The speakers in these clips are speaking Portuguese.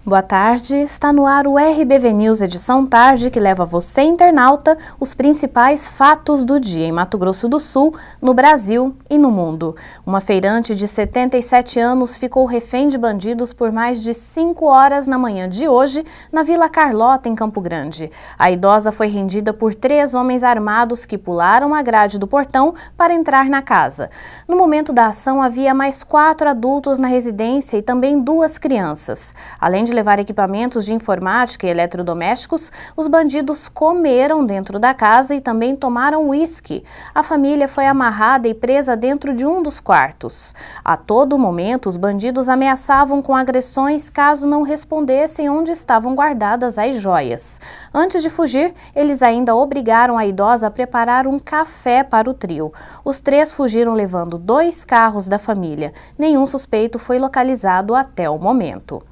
Boa tarde, está no ar o RBV News Edição Tarde, que leva você, internauta, os principais fatos do dia em Mato Grosso do Sul, no Brasil e no mundo. Uma feirante de 77 anos ficou refém de bandidos por mais de 5 horas na manhã de hoje, na Vila Carlota, em Campo Grande. A idosa foi rendida por 3 homens armados que pularam a grade do portão para entrar na casa. No momento da ação, havia mais 4 adultos na residência e também 2 crianças. Além de levar equipamentos de informática e eletrodomésticos, os bandidos comeram dentro da casa e também tomaram uísque. A família foi amarrada e presa dentro de um dos quartos. A todo momento, os bandidos ameaçavam com agressões caso não respondessem onde estavam guardadas as joias. Antes de fugir, eles ainda obrigaram a idosa a preparar um café para o trio. Os 3 fugiram levando 2 carros da família. Nenhum suspeito foi localizado até o momento.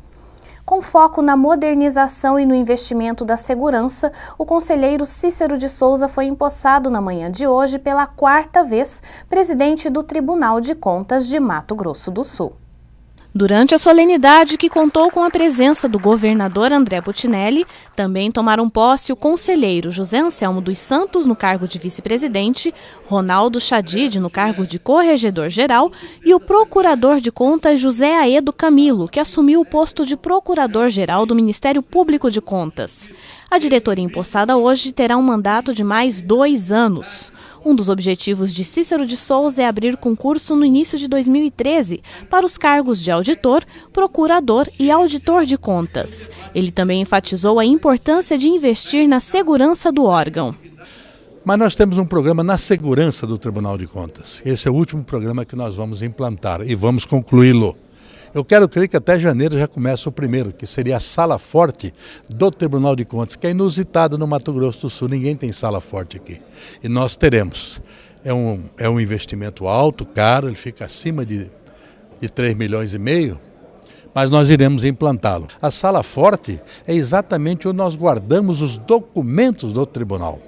Com foco na modernização e no investimento da segurança, o conselheiro Cícero de Souza foi empossado na manhã de hoje pela 4ª vez presidente do Tribunal de Contas de Mato Grosso do Sul. Durante a solenidade, que contou com a presença do governador André Putinelli, também tomaram posse o conselheiro José Anselmo dos Santos no cargo de vice-presidente, Ronaldo Chadid no cargo de corregedor-geral e o procurador de contas José Aedo Camilo, que assumiu o posto de procurador-geral do Ministério Público de Contas. A diretoria empossada hoje terá um mandato de mais 2 anos. Um dos objetivos de Cícero de Souza é abrir concurso no início de 2013 para os cargos de auditor, procurador e auditor de contas. Ele também enfatizou a importância de investir na segurança do órgão. Mas nós temos um programa na segurança do Tribunal de Contas. Esse é o último programa que nós vamos implantar e vamos concluí-lo. Eu quero crer que até janeiro já começa o primeiro, que seria a sala forte do Tribunal de Contas, que é inusitado no Mato Grosso do Sul. Ninguém tem sala forte aqui. E nós teremos. É um investimento alto, caro, ele fica acima de 3,5 milhões, mas nós iremos implantá-lo. A sala forte é exatamente onde nós guardamos os documentos do tribunal.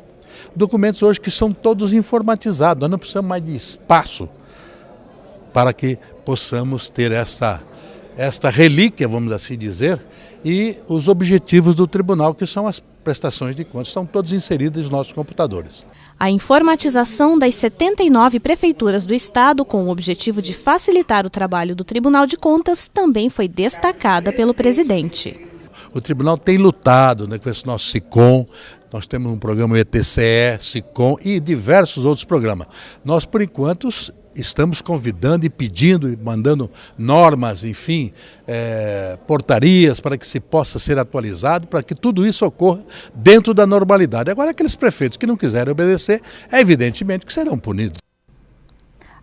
Documentos hoje que são todos informatizados, nós não precisamos mais de espaço para que possamos ter esta relíquia, vamos assim dizer, e os objetivos do tribunal, que são as prestações de contas, estão todos inseridos nos nossos computadores. A informatização das 79 prefeituras do estado, com o objetivo de facilitar o trabalho do Tribunal de Contas, também foi destacada pelo presidente. O tribunal tem lutado, com esse nosso SICOM, nós temos um programa ETCE, SICOM e diversos outros programas. Nós, por enquanto, estamos convidando e pedindo e mandando normas, enfim, portarias para que se possa ser atualizado, para que tudo isso ocorra dentro da normalidade. Agora, aqueles prefeitos que não quiserem obedecer, evidentemente que serão punidos.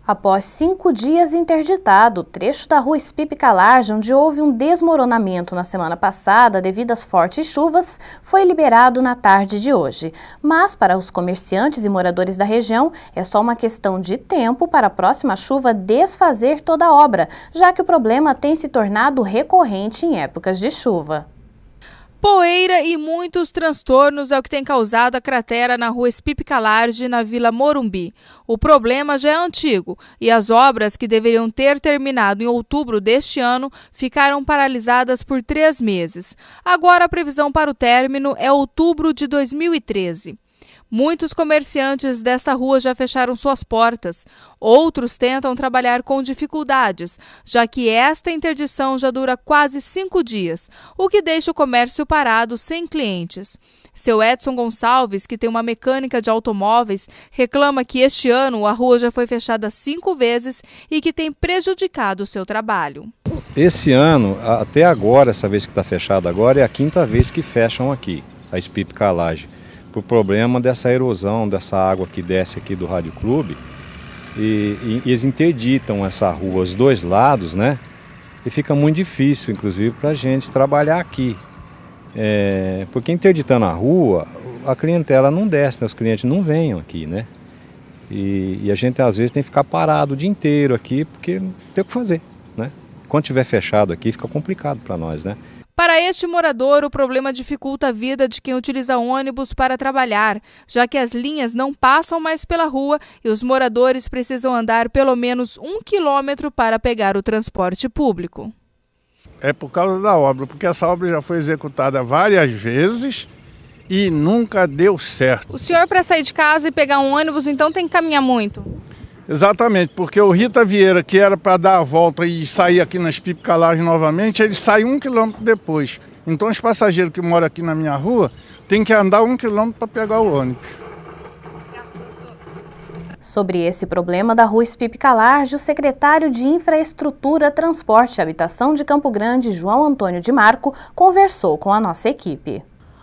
Após 5 dias interditado, o trecho da rua Espipe-Calarge, onde houve um desmoronamento na semana passada devido às fortes chuvas, foi liberado na tarde de hoje. Mas, para os comerciantes e moradores da região, é só uma questão de tempo para a próxima chuva desfazer toda a obra, já que o problema tem se tornado recorrente em épocas de chuva. Poeira e muitos transtornos é o que tem causado a cratera na rua Espipe-Calarge, na Vila Morumbi. O problema já é antigo e as obras que deveriam ter terminado em outubro deste ano ficaram paralisadas por 3 meses. Agora a previsão para o término é outubro de 2013. Muitos comerciantes desta rua já fecharam suas portas. Outros tentam trabalhar com dificuldades, já que esta interdição já dura quase 5 dias, o que deixa o comércio parado sem clientes. Seu Edson Gonçalves, que tem uma mecânica de automóveis, reclama que este ano a rua já foi fechada 5 vezes e que tem prejudicado o seu trabalho. Esse ano, até agora, essa vez que está fechada agora, é a 5ª vez que fecham aqui, a Espipe-Calarge. O problema dessa erosão, dessa água que desce aqui do Rádio Clube, e eles interditam essa rua aos 2 lados, né? E fica muito difícil, inclusive, para a gente trabalhar aqui. Porque interditando a rua, a clientela não desce, né? Os clientes não vêm aqui, né? E a gente às vezes tem que ficar parado o dia inteiro aqui, porque não tem o que fazer, né? Quando tiver fechado aqui, fica complicado para nós, né? Para este morador, o problema dificulta a vida de quem utiliza ônibus para trabalhar, já que as linhas não passam mais pela rua e os moradores precisam andar pelo menos 1 quilômetro para pegar o transporte público. é por causa da obra, porque essa obra já foi executada várias vezes e nunca deu certo. O senhor, para sair de casa e pegar um ônibus, então tem que caminhar muito? Exatamente, porque o Rita Vieira, que era para dar a volta e sair aqui nas Pipicalagens novamente, ele sai 1 quilômetro depois. Então os passageiros que moram aqui na minha rua têm que andar 1 quilômetro para pegar o ônibus. Sobre esse problema da Rua Espipicalarge, o secretário de Infraestrutura, Transporte e Habitação de Campo Grande, João Antônio de Marco, conversou com a nossa equipe.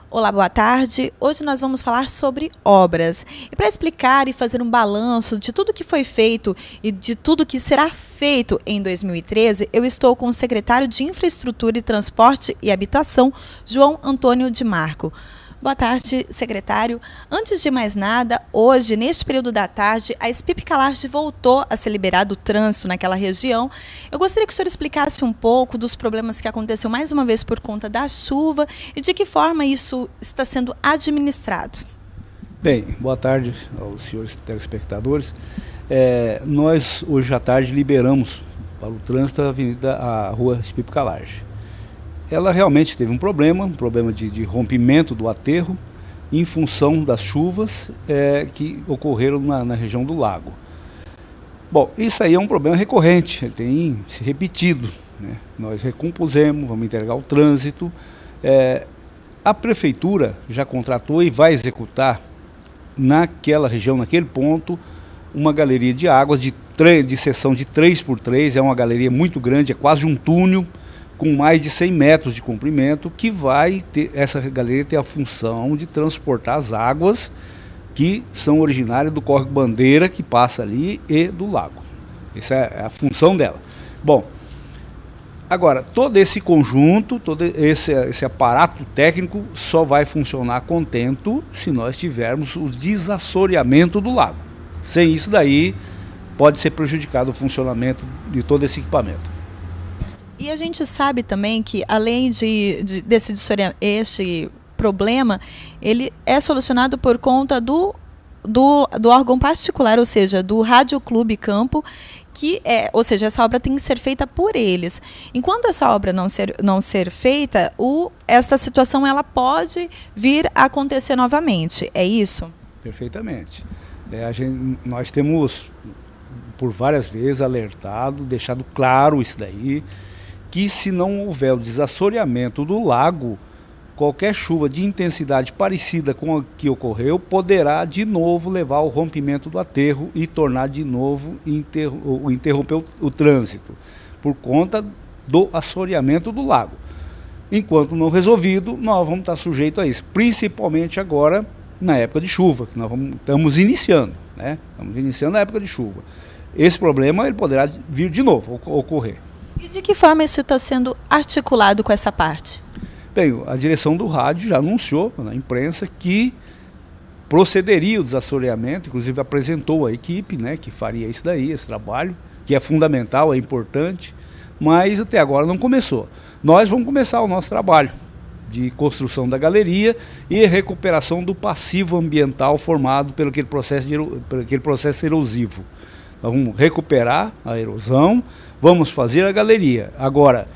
Olá, boa tarde. Hoje nós vamos falar sobre obras. E para explicar e fazer um balanço de tudo que foi feito e de tudo que será feito em 2013, eu estou com o secretário de Infraestrutura e Transporte e Habitação, João Antônio de Marco. Boa tarde, secretário. Antes de mais nada, hoje, neste período da tarde, a Espipicalarge voltou a ser liberado o trânsito naquela região. Eu gostaria que o senhor explicasse um pouco dos problemas que aconteceu mais uma vez por conta da chuva e de que forma isso está sendo administrado. Bem, boa tarde aos senhores telespectadores. Nós, hoje à tarde, liberamos para o trânsito a Rua Espipicalarge. Ela realmente teve um problema de rompimento do aterro em função das chuvas que ocorreram na região do lago. Bom, isso aí é um problema recorrente, ele tem se repetido, né? Nós recompusemos, vamos entregar o trânsito. A prefeitura já contratou e vai executar naquela região, naquele ponto, uma galeria de águas de seção de 3x3, é uma galeria muito grande, é quase um túnel, com mais de 100 metros de comprimento, que vai ter, essa galeria tem a função de transportar as águas que são originárias do córrego Bandeira, que passa ali, e do lago. Essa é a função dela. Bom, agora, todo esse conjunto, todo esse aparato técnico só vai funcionar contento se nós tivermos o desassoreamento do lago. Sem isso daí, pode ser prejudicado o funcionamento de todo esse equipamento. E a gente sabe também que, além desse problema, ele é solucionado por conta do órgão particular, ou seja, do Rádio Clube Campo, ou seja, essa obra tem que ser feita por eles. Enquanto essa obra não ser feita, essa situação ela pode vir a acontecer novamente, é isso? Perfeitamente. Nós temos, por várias vezes, alertado, deixado claro isso daí, que se não houver o desassoreamento do lago, qualquer chuva de intensidade parecida com a que ocorreu poderá de novo levar ao rompimento do aterro e tornar de novo interromper o trânsito, por conta do assoreamento do lago. Enquanto não resolvido, nós vamos estar sujeitos a isso, principalmente agora na época de chuva, que nós estamos iniciando, né? Estamos iniciando a época de chuva. Esse problema ele poderá vir de novo, ocorrer. E de que forma isso está sendo articulado com essa parte? Bem, a direção do rádio já anunciou na imprensa que procederia o desassoreamento, inclusive apresentou a equipe, né, que faria isso daí, esse trabalho, que é fundamental, é importante, mas até agora não começou. Nós vamos começar o nosso trabalho de construção da galeria e recuperação do passivo ambiental formado pelo aquele processo erosivo. Nós vamos recuperar a erosão, vamos fazer a galeria. Agora,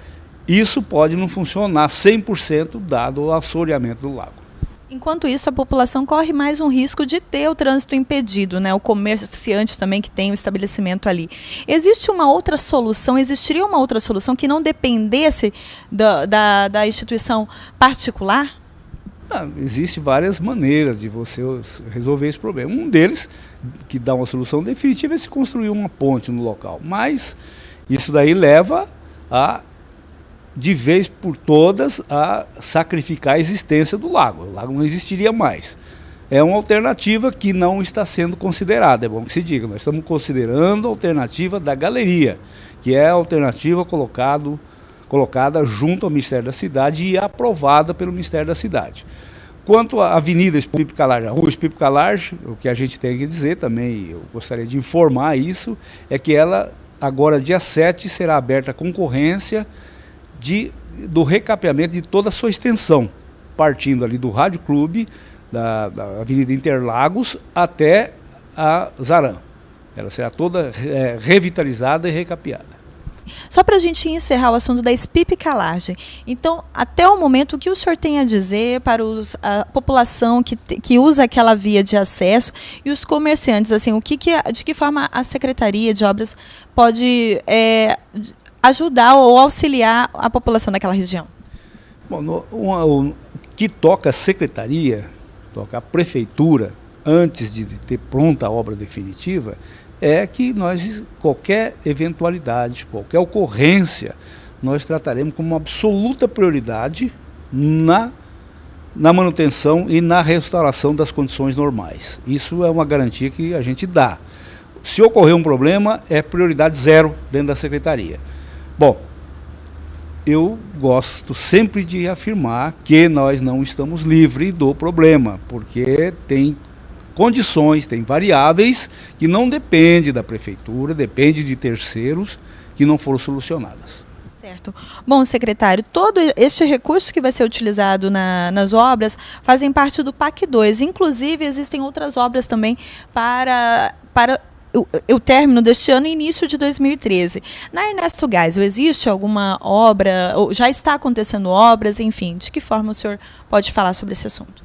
isso pode não funcionar 100% dado o assoreamento do lago. Enquanto isso, a população corre mais um risco de ter o trânsito impedido, né? O comerciante também que tem o estabelecimento ali. Existiria uma outra solução que não dependesse da instituição particular? Existem várias maneiras de você resolver esse problema. Um deles, que dá uma solução definitiva, é se construir uma ponte no local. Mas isso daí leva de vez por todas, a sacrificar a existência do lago. O lago não existiria mais. É uma alternativa que não está sendo considerada, é bom que se diga. Nós estamos considerando a alternativa da galeria, que é a alternativa colocada junto ao Ministério da Cidade e aprovada pelo Ministério da Cidade. Quanto à Avenida Espipicalarge, a Rua Espipicalarge, o que a gente tem que dizer também, eu gostaria de informar isso, é que ela, agora dia 7, será aberta à concorrência do recapeamento de toda a sua extensão, partindo ali do Rádio Clube, da Avenida Interlagos, até a Zaran. Ela será toda revitalizada e recapeada. Só para a gente encerrar o assunto da espipicalagem. Então, até o momento, o que o senhor tem a dizer para a população que usa aquela via de acesso e os comerciantes? Assim, de que forma a Secretaria de Obras pode ajudar ou auxiliar a população daquela região? Bom, o que toca a Secretaria, toca a Prefeitura, antes de ter pronta a obra definitiva, é que nós, qualquer eventualidade, qualquer ocorrência, nós trataremos como uma absoluta prioridade na manutenção e na restauração das condições normais. Isso é uma garantia que a gente dá. Se ocorrer um problema, é prioridade zero dentro da Secretaria. Bom, eu gosto sempre de afirmar que nós não estamos livres do problema, porque tem condições, tem variáveis que não dependem da Prefeitura, depende de terceiros que não foram solucionadas. Certo. Bom, secretário, todo este recurso que vai ser utilizado nas obras fazem parte do PAC 2. Inclusive, existem outras obras também para o término deste ano e início de 2013. Na Ernesto Geisel, existe alguma obra, ou já está acontecendo obras, enfim, de que forma o senhor pode falar sobre esse assunto?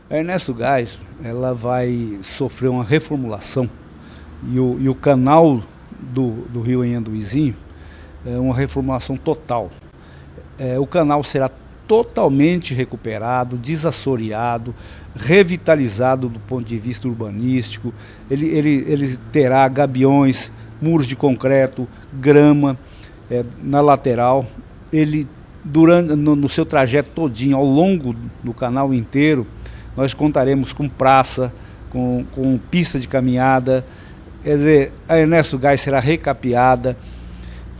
A Ernesto Geisel, ela vai sofrer uma reformulação e o canal do rio Anhanduizinho é uma reformulação total. O canal será totalmente recuperado, desassoreado, revitalizado do ponto de vista urbanístico. Ele terá gabiões, muros de concreto, grama na lateral. Ele, no seu trajeto todinho, ao longo do canal inteiro, nós contaremos com praça, com pista de caminhada, quer dizer, a Ernesto Geisel será recapeada.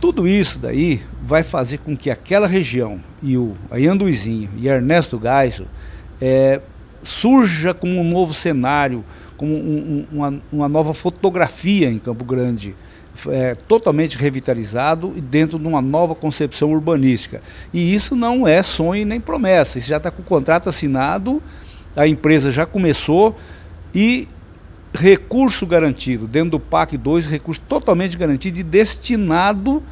Tudo isso daí vai fazer com que aquela região, e o Anhanduizinho e Ernesto Geisel, surja como um novo cenário, como uma nova fotografia em Campo Grande, totalmente revitalizado e dentro de uma nova concepção urbanística. E isso não é sonho nem promessa, isso já está com o contrato assinado, a empresa já começou e recurso garantido, dentro do PAC 2, recurso totalmente garantido e destinado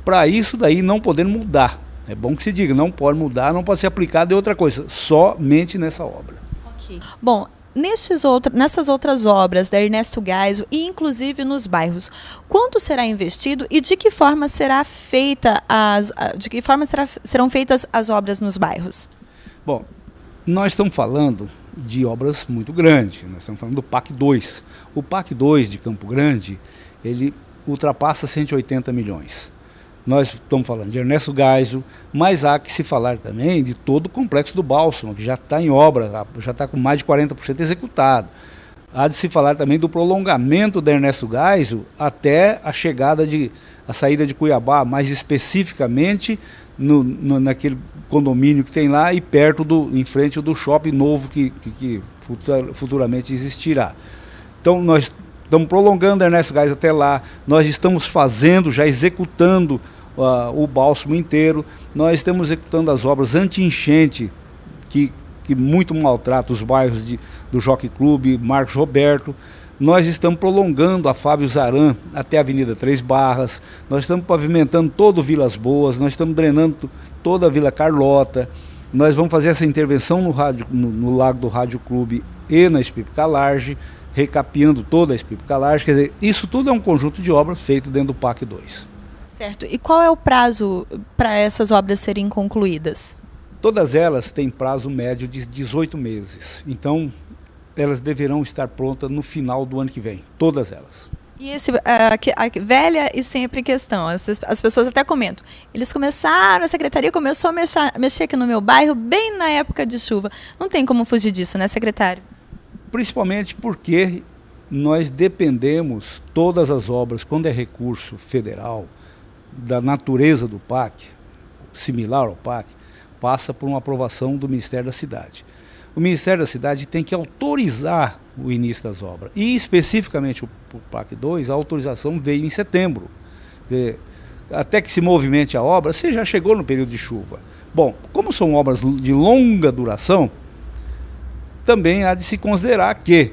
para isso daí não poder mudar. É bom que se diga, não pode mudar, não pode ser aplicado em outra coisa, somente nessa obra. Okay. Bom, nessas outras obras da Ernesto Geisel e inclusive nos bairros, quanto será investido e de que forma serão feitas as obras nos bairros? Bom, nós estamos falando de obras muito grandes, nós estamos falando do PAC 2. O PAC 2 de Campo Grande, ele ultrapassa 180 milhões. Nós estamos falando de Ernesto Geisel, mas há que se falar também de todo o complexo do Bálsamo, que já está em obra, já está com mais de 40% executado. Há de se falar também do prolongamento da Ernesto Geisel até a saída de Cuiabá, mais especificamente naquele condomínio que tem lá e em frente do shopping novo que futuramente existirá. Então nós estamos prolongando a Ernesto Geisel até lá, nós estamos já executando o Bálsamo inteiro, nós estamos executando as obras anti-enchente que muito maltrata os bairros do Jockey Club, Marcos Roberto. Nós estamos prolongando a Fábio Zaran até a Avenida Três Barras, nós estamos pavimentando todo Vilas Boas, nós estamos drenando toda a Vila Carlota, nós vamos fazer essa intervenção no Lago do Rádio Clube e na Espipicalagem, recapeando toda a Espipicalagem, quer dizer, isso tudo é um conjunto de obras feito dentro do PAC 2. Certo. E qual é o prazo para essas obras serem concluídas? Todas elas têm prazo médio de 18 meses, então elas deverão estar prontas no final do ano que vem, todas elas. E a velha e sempre questão, as pessoas até comentam, a secretaria começou a mexer aqui no meu bairro bem na época de chuva. Não tem como fugir disso, né, secretário? Principalmente porque nós dependemos, todas as obras, quando é recurso federal, da natureza do PAC, similar ao PAC, passa por uma aprovação do Ministério da Cidade. O Ministério da Cidade tem que autorizar o início das obras. E, especificamente, o PAC 2, a autorização veio em setembro. Até que se movimente a obra, você já chegou no período de chuva. Bom, como são obras de longa duração, também há de se considerar que,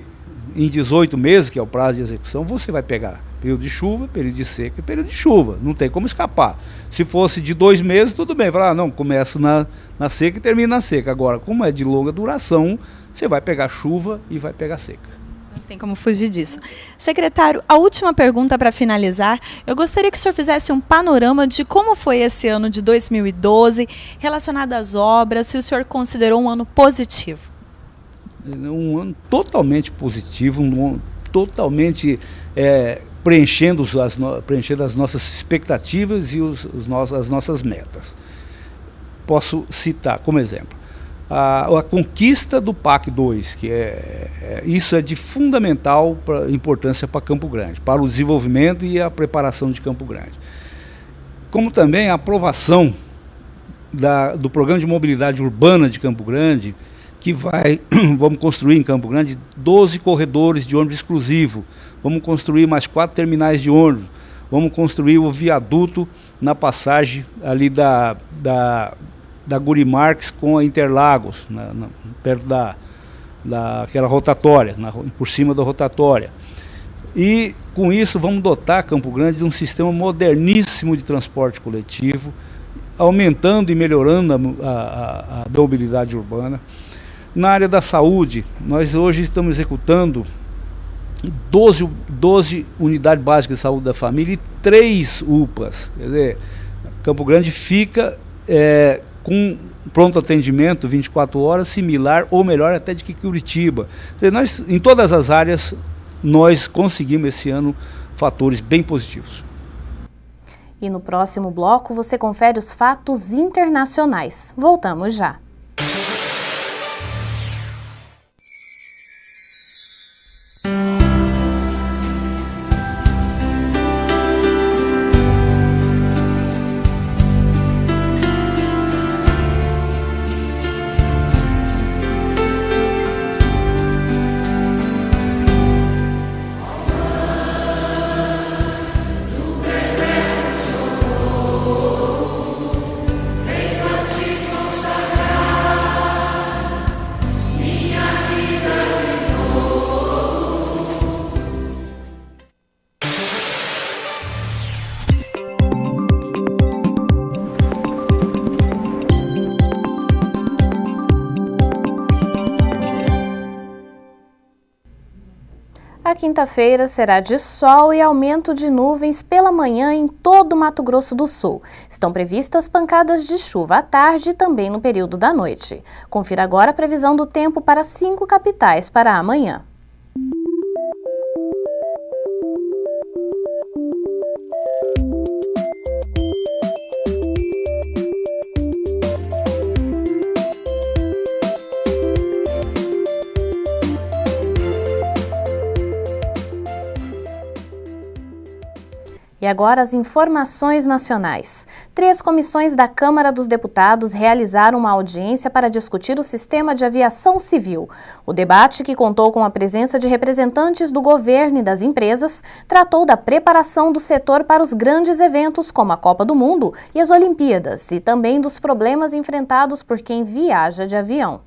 em 18 meses, que é o prazo de execução, você vai pegar período de chuva, período de seca e período de chuva. Não tem como escapar. Se fosse de 2 meses, tudo bem. Falar, não, começa na seca e termina na seca. Agora, como é de longa duração, você vai pegar chuva e vai pegar seca. Não tem como fugir disso. Secretário, a última pergunta para finalizar. Eu gostaria que o senhor fizesse um panorama de como foi esse ano de 2012, relacionado às obras, se o senhor considerou um ano positivo. Um ano totalmente positivo, um ano totalmente preenchendo as nossas expectativas e as nossas metas. Posso citar como exemplo a conquista do PAC 2, que isso é de fundamental importância para Campo Grande, para o desenvolvimento e a preparação de Campo Grande. Como também a aprovação do Programa de Mobilidade Urbana de Campo Grande, que vamos construir em Campo Grande 12 corredores de ônibus exclusivo, vamos construir mais 4 terminais de ônibus, vamos construir o viaduto na passagem ali da Gurimarques com a Interlagos, perto daquela rotatória, por cima da rotatória. E com isso vamos dotar Campo Grande de um sistema moderníssimo de transporte coletivo, aumentando e melhorando a mobilidade urbana. Na área da saúde, nós hoje estamos executando 12 unidades básicas de saúde da família e 3 UPAs. Quer dizer, Campo Grande fica com pronto atendimento 24 horas, similar ou melhor até de que Curitiba. Quer dizer, em todas as áreas, nós conseguimos esse ano fatores bem positivos. E no próximo bloco você confere os fatos internacionais. Voltamos já. A quinta-feira será de sol e aumento de nuvens pela manhã em todo o Mato Grosso do Sul. Estão previstas pancadas de chuva à tarde e também no período da noite. Confira agora a previsão do tempo para 5 capitais para amanhã. E agora as informações nacionais. 3 comissões da Câmara dos Deputados realizaram uma audiência para discutir o sistema de aviação civil. O debate, que contou com a presença de representantes do governo e das empresas, tratou da preparação do setor para os grandes eventos como a Copa do Mundo e as Olimpíadas, e também dos problemas enfrentados por quem viaja de avião.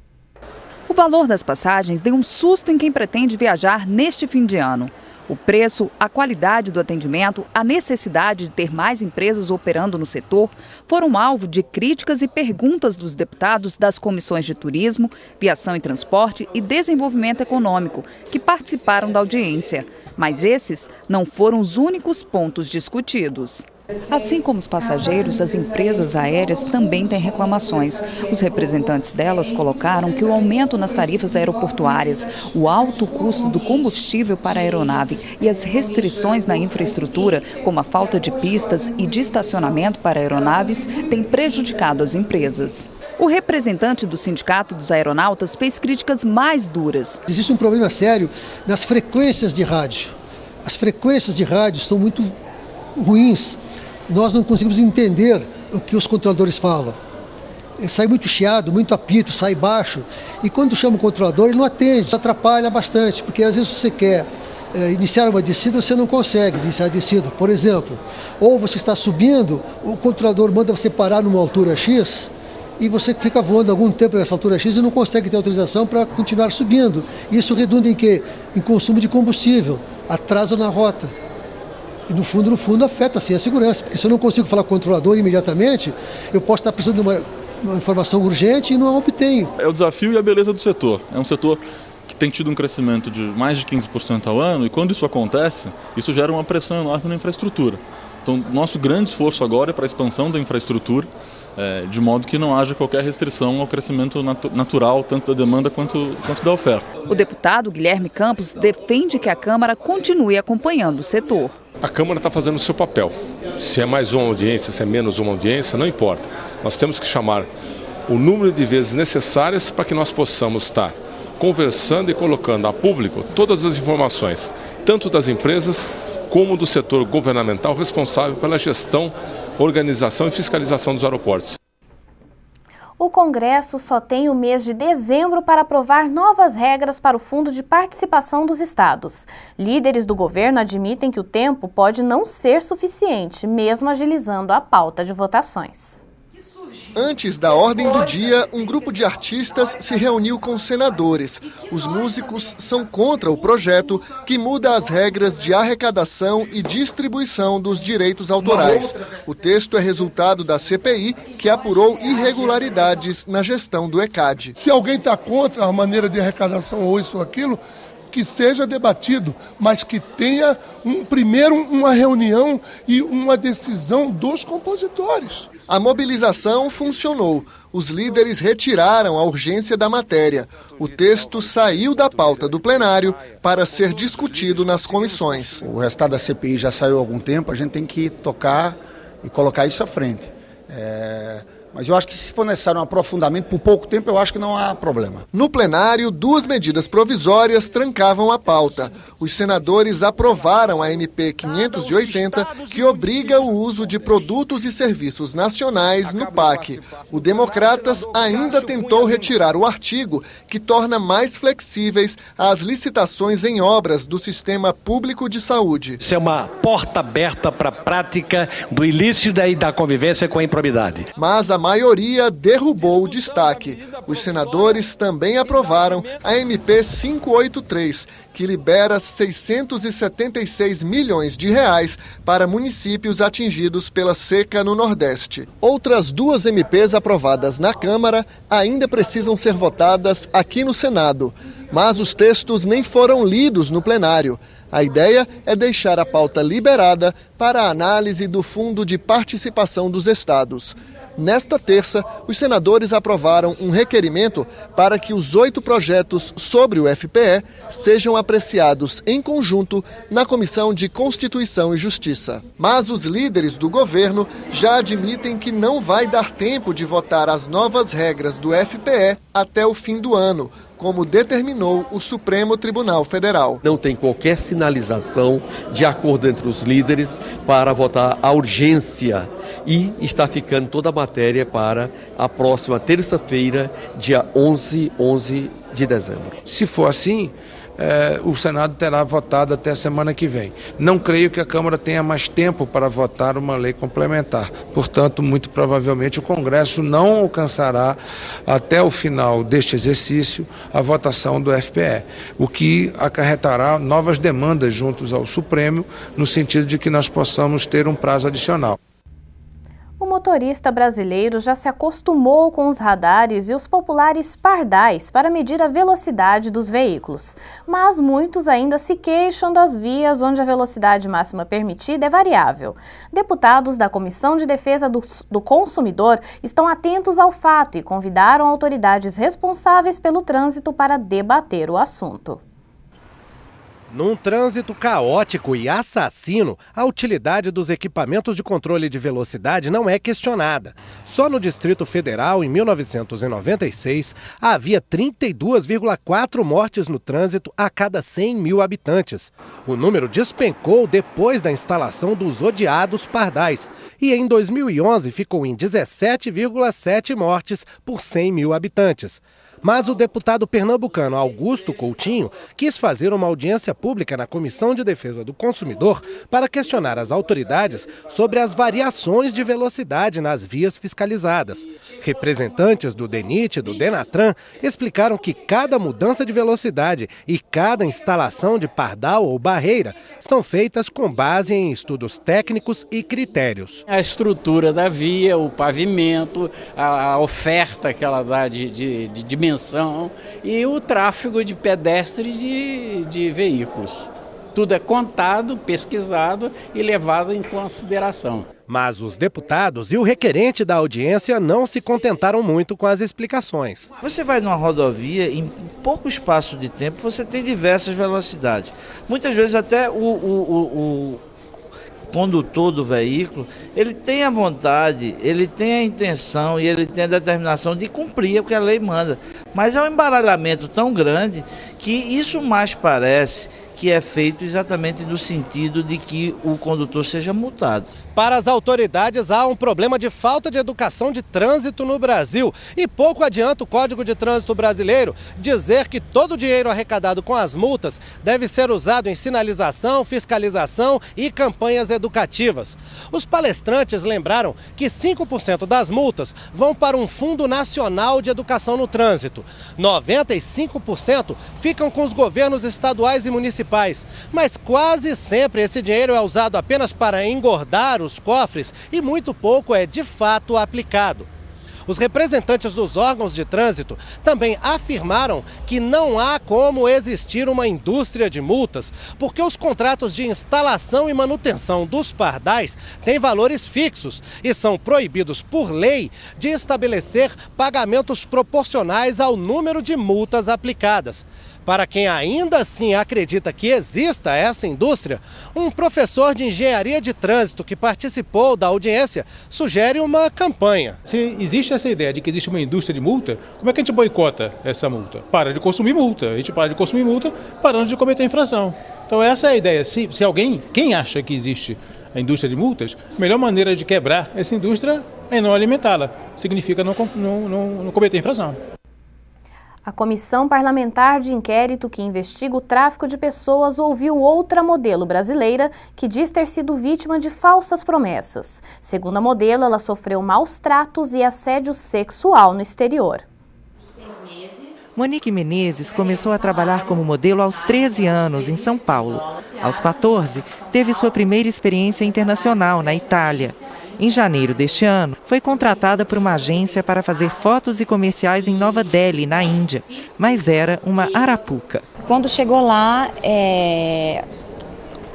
O valor das passagens deu um susto em quem pretende viajar neste fim de ano. O preço, a qualidade do atendimento, a necessidade de ter mais empresas operando no setor foram alvo de críticas e perguntas dos deputados das comissões de Turismo, Viação e Transporte e Desenvolvimento Econômico, que participaram da audiência. Mas esses não foram os únicos pontos discutidos. Assim como os passageiros, as empresas aéreas também têm reclamações. Os representantes delas colocaram que o aumento nas tarifas aeroportuárias, o alto custo do combustível para a aeronave e as restrições na infraestrutura, como a falta de pistas e de estacionamento para aeronaves, têm prejudicado as empresas. O representante do Sindicato dos Aeronautas fez críticas mais duras. Existe um problema sério nas frequências de rádio. As frequências de rádio são muito ruins. Nós não conseguimos entender o que os controladores falam. Sai muito chiado, muito apito, sai baixo. E quando chama o controlador, ele não atende. Isso atrapalha bastante, porque às vezes você quer iniciar uma descida, você não consegue iniciar a descida. Por exemplo, ou você está subindo, o controlador manda você parar numa altura X e você fica voando algum tempo nessa altura X e não consegue ter autorização para continuar subindo. Isso redunda em quê? Em consumo de combustível, atraso na rota. E no fundo afeta sim a segurança, porque se eu não consigo falar com o controlador imediatamente, eu posso estar precisando de uma informação urgente e não a obtenho. É o desafio e a beleza do setor. É um setor que tem tido um crescimento de mais de 15% ao ano, e quando isso acontece, isso gera uma pressão enorme na infraestrutura. Então, nosso grande esforço agora é para a expansão da infraestrutura, de modo que não haja qualquer restrição ao crescimento natural, tanto da demanda quanto da oferta. O deputado Guilherme Campos defende que a Câmara continue acompanhando o setor. A Câmara está fazendo o seu papel. Se é mais uma audiência, se é menos uma audiência, não importa. Nós temos que chamar o número de vezes necessárias para que nós possamos estar conversando e colocando a público todas as informações, tanto das empresas como do setor governamental responsável pela gestão, organização e fiscalização dos aeroportos. O Congresso só tem o mês de dezembro para aprovar novas regras para o Fundo de Participação dos Estados. Líderes do governo admitem que o tempo pode não ser suficiente, mesmo agilizando a pauta de votações. Antes da ordem do dia, um grupo de artistas se reuniu com senadores. Os músicos são contra o projeto que muda as regras de arrecadação e distribuição dos direitos autorais. O texto é resultado da CPI, que apurou irregularidades na gestão do ECAD. Se alguém está contra a maneira de arrecadação ou isso ou aquilo, que seja debatido, mas que tenha primeiro uma reunião e uma decisão dos compositores. A mobilização funcionou. Os líderes retiraram a urgência da matéria. O texto saiu da pauta do plenário para ser discutido nas comissões. O resultado da CPI já saiu há algum tempo, a gente tem que tocar e colocar isso à frente. Mas eu acho que se for necessário um aprofundamento por pouco tempo, eu acho que não há problema. No plenário, 2 medidas provisórias trancavam a pauta. Os senadores aprovaram a MP 580, que obriga o uso de produtos e serviços nacionais no PAC. O Democratas ainda tentou retirar o artigo que torna mais flexíveis as licitações em obras do Sistema Público de Saúde. Isso é uma porta aberta para a prática do ilícito e da convivência com a improbidade. Mas a maioria derrubou o destaque. Os senadores também aprovaram a MP 583, que libera 676 milhões de reais para municípios atingidos pela seca no Nordeste. Outras 2 MPs aprovadas na Câmara ainda precisam ser votadas aqui no Senado, mas os textos nem foram lidos no plenário. A ideia é deixar a pauta liberada para a análise do Fundo de Participação dos Estados. Nesta terça, os senadores aprovaram um requerimento para que os 8 projetos sobre o FPE sejam apreciados em conjunto na Comissão de Constituição e Justiça. Mas os líderes do governo já admitem que não vai dar tempo de votar as novas regras do FPE até o fim do ano, como determinou o Supremo Tribunal Federal. Não tem qualquer sinalização de acordo entre os líderes para votar a urgência e está ficando toda a matéria para a próxima terça-feira, dia 11 de dezembro. Se for assim, o Senado terá votado até a semana que vem. Não creio que a Câmara tenha mais tempo para votar uma lei complementar. Portanto, muito provavelmente o Congresso não alcançará até o final deste exercício a votação do FPE, o que acarretará novas demandas juntos ao Supremo, no sentido de que nós possamos ter um prazo adicional. O motorista brasileiro já se acostumou com os radares e os populares pardais para medir a velocidade dos veículos. Mas muitos ainda se queixam das vias onde a velocidade máxima permitida é variável. Deputados da Comissão de Defesa do Consumidor estão atentos ao fato e convidaram autoridades responsáveis pelo trânsito para debater o assunto. Num trânsito caótico e assassino, a utilidade dos equipamentos de controle de velocidade não é questionada. Só no Distrito Federal, em 1996, havia 32,4 mortes no trânsito a cada 100 mil habitantes. O número despencou depois da instalação dos odiados pardais e em 2011 ficou em 17,7 mortes por 100 mil habitantes. Mas o deputado pernambucano Augusto Coutinho quis fazer uma audiência pública na Comissão de Defesa do Consumidor para questionar as autoridades sobre as variações de velocidade nas vias fiscalizadas. Representantes do DENIT e do DENATRAN explicaram que cada mudança de velocidade e cada instalação de pardal ou barreira são feitas com base em estudos técnicos e critérios. A estrutura da via, o pavimento, a oferta que ela dá de dimensão e o tráfego de pedestre de veículos. Tudo é contado, pesquisado e levado em consideração. Mas os deputados e o requerente da audiência não se contentaram muito com as explicações. Você vai numa rodovia, em pouco espaço de tempo, você tem diversas velocidades. Muitas vezes até o condutor do veículo, ele tem a vontade, ele tem a intenção e ele tem a determinação de cumprir o que a lei manda. Mas é um embaralhamento tão grande que isso mais parece que é feito exatamente no sentido de que o condutor seja multado. Para as autoridades, há um problema de falta de educação de trânsito no Brasil. E pouco adianta o Código de Trânsito Brasileiro dizer que todo o dinheiro arrecadado com as multas deve ser usado em sinalização, fiscalização e campanhas educativas. Os palestrantes lembraram que 5% das multas vão para um Fundo Nacional de Educação no Trânsito. 95% ficam com os governos estaduais e municipais. Mas quase sempre esse dinheiro é usado apenas para engordar os cofres e muito pouco é de fato aplicado. Os representantes dos órgãos de trânsito também afirmaram que não há como existir uma indústria de multas, porque os contratos de instalação e manutenção dos pardais têm valores fixos e são proibidos por lei de estabelecer pagamentos proporcionais ao número de multas aplicadas. Para quem ainda assim acredita que exista essa indústria, um professor de engenharia de trânsito que participou da audiência sugere uma campanha. Se existe essa ideia de que existe uma indústria de multa, como é que a gente boicota essa multa? Para de consumir multa. A gente para de consumir multa parando de cometer infração. Então essa é a ideia. Se alguém, quem acha que existe a indústria de multas, a melhor maneira de quebrar essa indústria é não alimentá-la. Significa não cometer infração. A Comissão Parlamentar de Inquérito que investiga o tráfico de pessoas ouviu outra modelo brasileira que diz ter sido vítima de falsas promessas. Segundo a modelo, ela sofreu maus tratos e assédio sexual no exterior. Monique Menezes começou a trabalhar como modelo aos 13 anos, em São Paulo. Aos 14, teve sua primeira experiência internacional na Itália. Em janeiro deste ano, foi contratada por uma agência para fazer fotos e comerciais em Nova Delhi, na Índia, mas era uma arapuca. Quando chegou lá,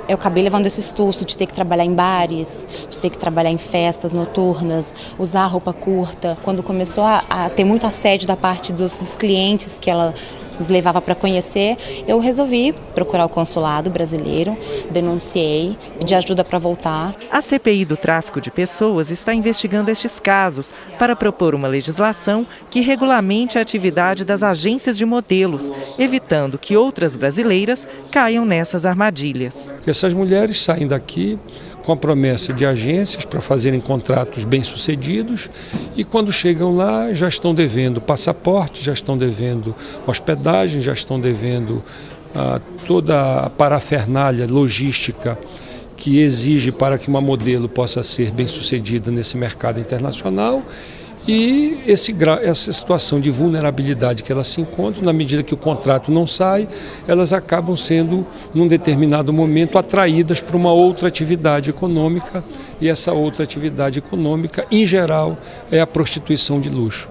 eu acabei levando esse susto de ter que trabalhar em bares, de ter que trabalhar em festas noturnas, usar roupa curta. Quando começou a ter muito assédio da parte dos clientes que ela nos levava para conhecer, eu resolvi procurar o consulado brasileiro, denunciei, pedi ajuda para voltar. A CPI do tráfico de pessoas está investigando estes casos para propor uma legislação que regulamente a atividade das agências de modelos, evitando que outras brasileiras caiam nessas armadilhas. Essas mulheres saem daqui com a promessa de agências para fazerem contratos bem-sucedidos e quando chegam lá já estão devendo passaporte, já estão devendo hospedagem, já estão devendo toda a parafernália logística que exige para que uma modelo possa ser bem-sucedida nesse mercado internacional. E essa situação de vulnerabilidade que elas se encontram, na medida que o contrato não sai, elas acabam sendo, num determinado momento, atraídas para uma outra atividade econômica, e essa outra atividade econômica, em geral, é a prostituição de luxo.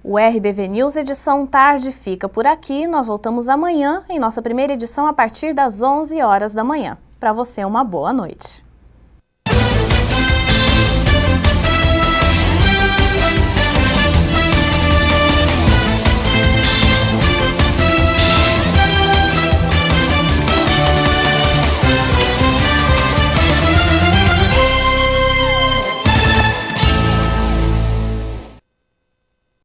O RBV News edição tarde fica por aqui. Nós voltamos amanhã em nossa primeira edição a partir das 11 horas da manhã. Para você, uma boa noite.